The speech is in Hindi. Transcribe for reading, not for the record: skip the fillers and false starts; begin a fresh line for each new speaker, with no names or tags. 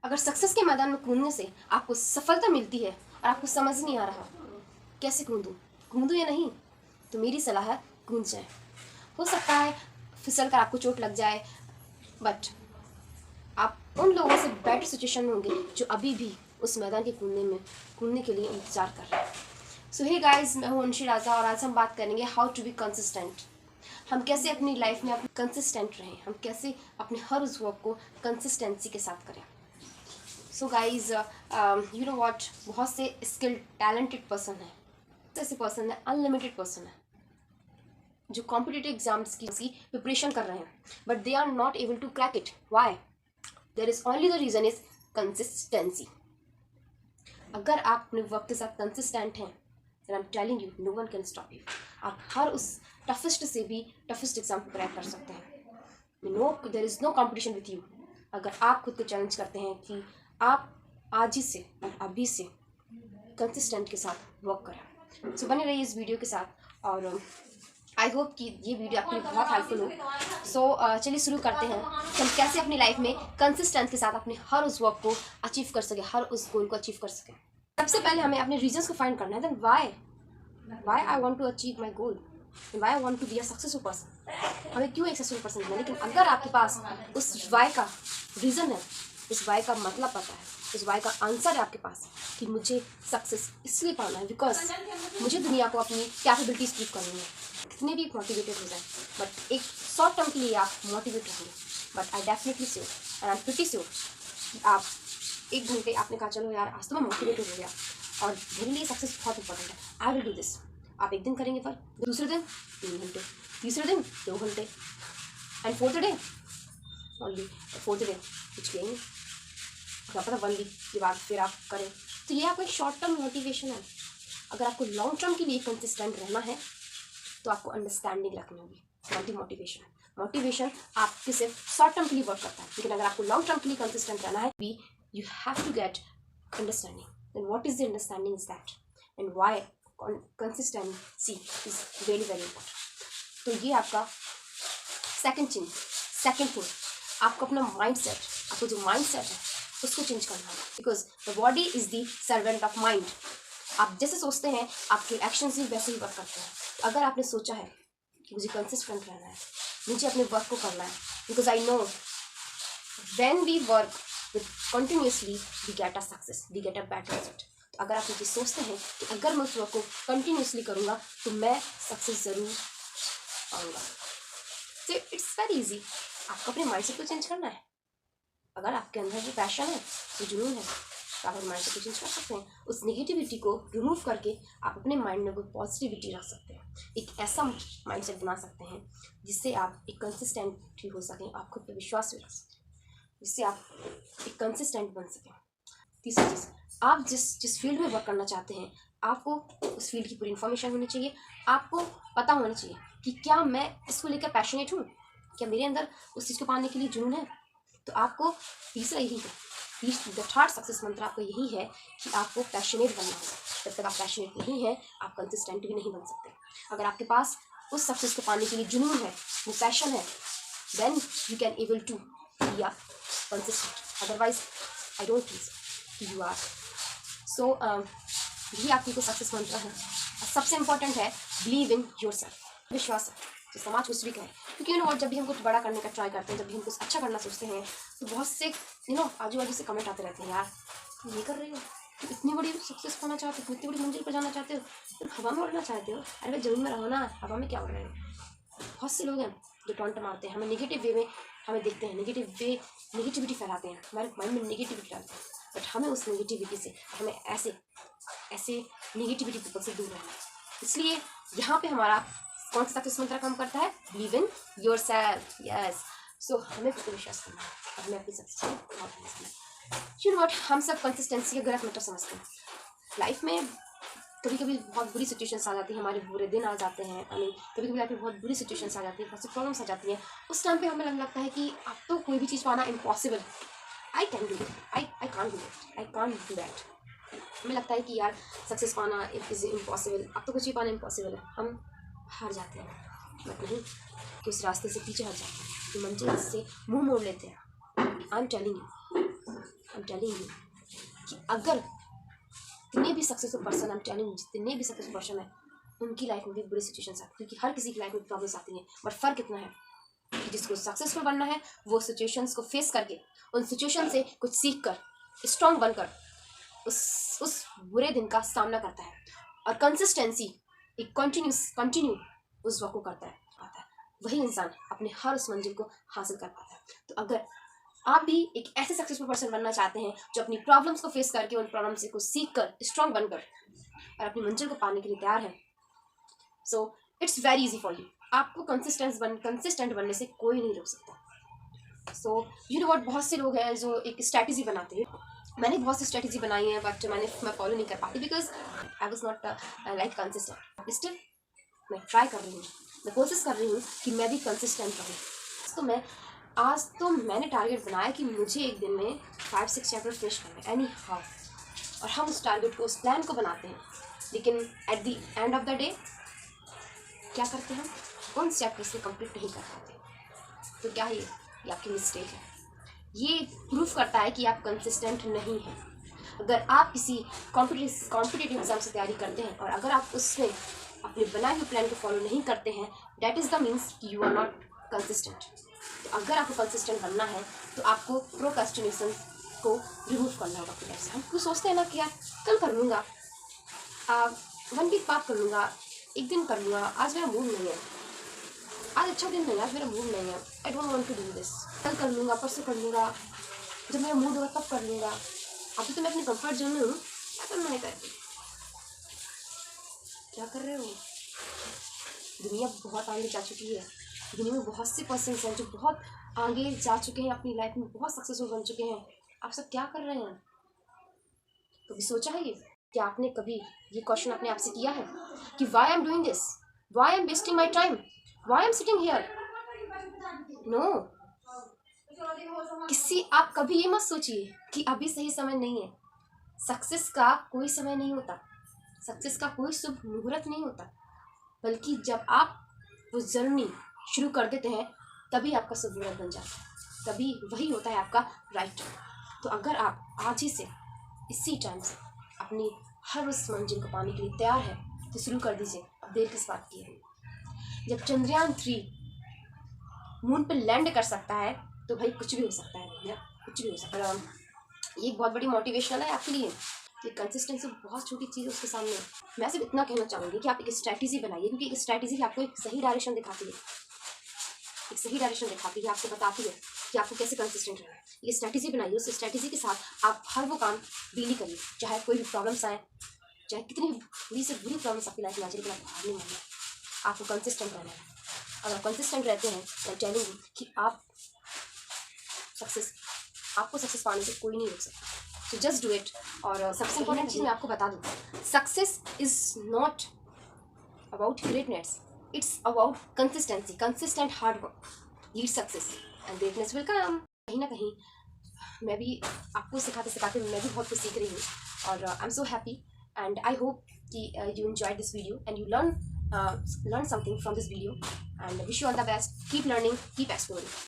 अगर सक्सेस के मैदान में कूदने से आपको सफलता मिलती है और आपको समझ नहीं आ रहा कैसे कूदूं या नहीं, तो मेरी सलाह है कूद जाए। हो सकता है फिसल कर आपको चोट लग जाए, बट आप उन लोगों से बेटर सिचुएशन में होंगे जो अभी भी उस मैदान के कूदने के लिए इंतजार कर रहे हैं। सो हे गाइस, मैं हूं अंशी राजा और आज हम बात करेंगे हाउ टू बी कंसिस्टेंट। हम कैसे अपनी लाइफ में कंसिस्टेंट रहें, हम कैसे अपने हर उस वर्क को कंसिस्टेंसी के साथ करें। So guys you know what, बहुत से स्किल्ड टैलेंटेड पर्सन है, ऐसे पर्सन है, अनलिमिटेड पर्सन है जो कॉम्पिटिटिव एग्जाम्स की प्रिपरेशन कर रहे हैं, but they are not able to crack it. Why? There is only the reason is consistency. अगर आप अपने वर्क के साथ कंसिस्टेंट हैं, then I'm telling you, no one can stop you. आप हर उस टफेस्ट से भी टफेस्ट एग्जाम को क्रैक कर सकते हैं। No, there is no competition with you. अगर आप खुद को चैलेंज करते हैं कि आप आज ही से और अभी से कंसिस्टेंट के साथ वर्क करें। सो बने रहिए इस वीडियो के साथ और आई होप कि ये वीडियो आपके लिए बहुत हेल्पफुल हो। सो चलिए शुरू करते हैं कि हम कैसे अपनी लाइफ में कंसिस्टेंट के साथ अपने हर उस वर्क को अचीव कर सकें, हर उस गोल को अचीव कर सकें। सबसे पहले हमें अपने रीजंस को फाइंड करना है। Then why I want to achieve my goal, why I want to be a successful person. हमें क्यों एक सक्सेसफुल पर्सन बनना है? लेकिन अगर आपके पास उस वाई का रीज़न है, उस वाई का मतलब पता है, उस वाई का आंसर है आपके पास कि मुझे सक्सेस इसलिए पाना है बिकॉज मुझे दुनिया को अपनी कैपेबिलिटीज प्रूव करनी है। कितने भी मोटिवेटेड हो जाए, बट एक शॉर्ट टर्म के लिए आप मोटिवेट रहेंगे, but I definitely sure and I am pretty sure कि आप एक घंटे आपने कहा चलो यार आज तो मैं मोटिवेटेड हो गया और मेरे लिए सक्सेस बहुत इंपॉर्टेंट है, आई विल डू दिस। आप एक दिन करेंगे, पर दूसरे दिन 3 घंटे, तीसरे दिन 2 घंटे, एंड फोर्थ डे कुछ कहेंगे, क्या पता 1 वीक के बाद फिर आप करें। तो ये आपका शॉर्ट टर्म मोटिवेशन है। अगर आपको लॉन्ग टर्म के लिए कंसिस्टेंट रहना है तो आपको अंडरस्टैंडिंग रखनी होगी, नॉट मोटिवेशन। मोटिवेशन आपके सिर्फ शॉर्ट टर्म के लिए वर्क करता है, लेकिन अगर आपको लॉन्ग टर्म के लिए कंसिस्टेंट रहना है, you have to get understanding. Then what is the understanding is that and why consistency is very very important. तो ये आपका सेकंड थिंग, आपको अपना माइंडसेट, आपको जो माइंडसेट है उसको चेंज करना है, because the body is the servant of mind. आप जैसे सोचते हैं आपके एक्शंस भी वैसे ही वर्क करते हैं। तो अगर आपने सोचा है कि मुझे कंसिस्टेंट रहना है, मुझे अपने वर्क को करना है, because I know when we work continuously we get a success, we get a better result. तो अगर आप ये सोचते हैं कि अगर मैं उस वर्क को कंटिन्यूसली करूँगा तो मैं सक्सेस ज़रूर पाऊँगा, तो इट्स वेरी इजी। आपको अपने माइंडसेट को चेंज करना है। अगर आपके अंदर जो पैशन है, जो जुनून है, तो आप अपने माइंडसेट को चेंज कर सकते हैं। उस नेगेटिविटी को रिमूव करके आप अपने माइंड में कोई पॉजिटिविटी रख सकते हैं। एक ऐसा माइंडसेट बना सकते हैं जिससे आप एक कंसिस्टेंट हो सकें, आप खुद पर विश्वास भी रख सकें, जिससे आप एक कंसिस्टेंट बन सकें। तीसरी चीज़, आप जिस फील्ड में वर्क करना चाहते हैं, आपको उस फील्ड की पूरी इन्फॉर्मेशन होनी चाहिए। आपको पता होना चाहिए कि क्या मैं इसको लेकर पैशनेट हूँ, क्या मेरे अंदर उस चीज़ को पाने के लिए जुनून है। तो आपको तीसरा यही है, द थर्ड सक्सेस मंत्र आपका यही है कि आपको पैशनेट बनना होगा। जब तक आप पैशनेट नहीं है, आप कंसिस्टेंट भी नहीं बन सकते। अगर आपके पास उस सक्सेस को पाने के लिए जुनून है, वो पैशन है, then you can able to be a consistent. Otherwise I don't think you are. So यही आपकी को सक्सेस मंत्र है। सबसे इंपॉर्टेंट है बिलीव इन योर सेल्फ, विश्वास है। तो समाज कुछ भी कहे, क्योंकि यू नो जब भी हम कुछ बड़ा करने का ट्राई करते हैं, जब भी हम कुछ अच्छा करना सोचते हैं, तो बहुत से आजू बाजू से कमेंट आते रहते हैं, यार तुम ये कर रहे हो, तुम इतनी बड़ी सक्सेस पाना चाहते हो, इतनी बड़ी मंजिल पर जाना चाहते हो, तुम हवा में उड़ना चाहते हो। अरे भाई जमीन में रहो ना, हवा में क्या उड़ रहे हो। बहुत से लोग हैं जो टॉन्ट मारते हैं, हमें नेगेटिव वे में हमें देखते हैं, नेगेटिविटी फैलाते हैं, हमारे माइंड में नेगेटिविटी डालते हैं, बट हमें उस नेगेटिविटी से, हमें ऐसे नेगेटिविटी पीपल से दूर रहना है। इसलिए यहाँ पे हमारा कौन सा सक्सेस मंत्र काम करता है? Believe in yourself. Yes, so हमें खुद पर विश्वास करना है और हमें अपनी सक्सेस को बहुत समझना है। यू नो व्हाट, हम सब कंसिस्टेंसी का गलत मतलब समझते हैं। लाइफ में कभी कभी बहुत बुरी सिचुएशंस आ जाती हैं, हमारे बुरे दिन आ जाते हैं, कभी कभी लाइफ में बहुत बुरी सिचुएशंस आ जाती है, बहुत सी प्रॉब्लम्स आ जाती हैं। उस टाइम पे हमें लगता है कि अब तो कोई भी चीज़ पाना impossible, I can do it, I can't do it, I can't do that. हमें लगता है कि यार सक्सेस पाना इज इम्पॉसिबल, अब तो कुछ भी पाना इम्पॉसिबल है, हम हार जाते हैं। बट नहीं, कि उस रास्ते से पीछे हट जाते हैं, कि मंजिल से मुंह मोड़ लेते हैं। I am telling you, I am telling you कि अगर जितने भी successful person, I am telling you, जितने भी सक्सेसफुल पर्सन है उनकी लाइफ में भी बुरी सिचुएशंस आती है, क्योंकि हर किसी की लाइफ में प्रॉब्लम्स आती हैं। बट फ़र्क इतना है कि जिसको सक्सेसफुल बनना है वो सिचुएशंस को फेस करके, उन सिचुएशन से कुछ सीख कर, स्ट्रॉन्ग बनकर उस बुरे दिन का सामना करता है और कंसिस्टेंसी, एक कंटिन्यू उस वक्त को करता है। वही इंसान अपने हर उस मंजिल को हासिल कर पाता है। तो अगर आप भी एक ऐसे सक्सेसफुल पर्सन बनना चाहते हैं जो अपनी प्रॉब्लम्स को फेस करके, उन प्रॉब्लम से कुछ सीख कर, स्ट्रॉन्ग बनकर और अपनी मंजिल को पाने के लिए तैयार है, so it's very easy for you. आपको कंसिस्टेंट बनने से कोई नहीं रोक सकता। सो यू नो व्हाट, बहुत से लोग हैं जो एक स्ट्रैटेजी बनाते हैं। मैंने बहुत सी स्ट्रैटेजी बनाई है बट मैं फॉलो नहीं कर पाती because I was not like consistent. Still मैं ट्राई कर रही हूँ, मैं कोशिश कर रही हूँ कि मैं भी कंसिस्टेंट रहूँ। आज तो मैंने टारगेट बनाया कि मुझे एक दिन में 5-6 चैप्टर फिनिश करना है एनी हाउ, और हम उस टारगेट को, उस प्लान को बनाते हैं, लेकिन at the end of the day क्या करते हैं हम, उन चैप्टर्स को कंप्लीट नहीं कर पाते। तो क्या ये आपकी मिस्टेक है? ये प्रूफ करता है कि आप कंसिस्टेंट नहीं हैं। अगर आप किसी कॉम्पिटिटिव एग्जाम से तैयारी करते हैं और अगर आप उसमें अपने बनाए हुए प्लान को फॉलो नहीं करते हैं, दैट इज़ द मीन्स कि यू आर नॉट कंसिस्टेंट। तो अगर आपको कंसिस्टेंट बनना है तो आपको प्रोक्रेस्टिनेशन को रिमूव करना होगा अपनी लाइफ से। हम कुछ सोचते हैं ना कि यार कल कर लूँगा, 1 वीक बाद कर लूँगा, एक दिन कर लूँगा, आज मेरा मूड नहीं है, आज अच्छा दिन नहीं है, आज मेरा मूड नहीं है, I don't want to do this, कल कर लूँगा, परसों कर लूँगा, जब मेरा मूड होगा तब कर लूँगा। अभी तो मैं अपने कंफर्ट जोन में हूँ, क्या करना है करके, क्या कर रहे हो? दुनिया बहुत आगे जा चुकी है, दुनिया में बहुत से पर्सन्स हैं जो बहुत आगे जा चुके हैं, अपनी लाइफ में बहुत सक्सेसफुल बन चुके हैं। आप सब क्या कर रहे हैं? कभी सोचा है ये? क्या आपने कभी ये क्वेश्चन अपने आप से किया है कि why I am doing this, why I am wasting my time, why I am sitting here? No, आप कभी ये मत सोचिए कि अभी सही समय नहीं है। सक्सेस का कोई समय नहीं होता, सक्सेस का कोई शुभ मुहूर्त नहीं होता, बल्कि जब आप वो जर्नी शुरू कर देते हैं तभी आपका शुभ मुहूर्त बन जाता है, तभी वही होता है आपका राइट। तो अगर आप आज ही से, इसी टाइम से अपनी हर उस मंजिल को पाने के लिए तैयार है तो शुरू कर दीजिए। अब देर किस बात की है? जब चंद्रयान 3 मून पे लैंड कर सकता है तो भाई कुछ भी हो सकता है भैया, कुछ भी हो सकता है। ये एक बहुत बड़ी मोटिवेशन है आपके लिए कि कंसिस्टेंसी बहुत छोटी चीज़ है उसके सामने। मैं सिर्फ इतना कहना चाहूँगी कि आप एक स्ट्रैटेजी बनाइए, क्योंकि एक स्ट्रैटेजी आपको एक सही डायरेक्शन दिखाती है, एक सही डायरेक्शन दिखाती है, आपको बताती है कि आपको कैसे कंसिस्टेंट रहना है। ये स्ट्रैटेजी बनाइए, उस स्ट्रैटेजी के साथ आप हर वो काम डील करिए, चाहे कोई भी प्रॉब्लम्स आए, चाहे कितनी बुरी से बुरी प्रॉब्लम्स आपकी लाइफ में आ जाए, लेकिन आपको हार नहीं मानना है, आपको कंसिस्टेंट रहना है। अगर कंसिस्टेंट रहते हैं तो मैं टेलिंग यू कि आपको सक्सेस पाने से कोई नहीं रोक सकता। तो जस्ट डू इट। और सबसे इम्पोर्टेंट चीज़ मैं आपको बता दूँ, success is not about greatness, it's about consistency. Consistent hard work lead success and greatness will come. कहीं ना कहीं मैं भी आपको सिखाते सिखाते मैं भी बहुत कुछ सीख रही हूँ, और I am so happy and I hope कि you enjoyed this video and you learn something from this video, and wish you all the best. Keep learning, keep exploring.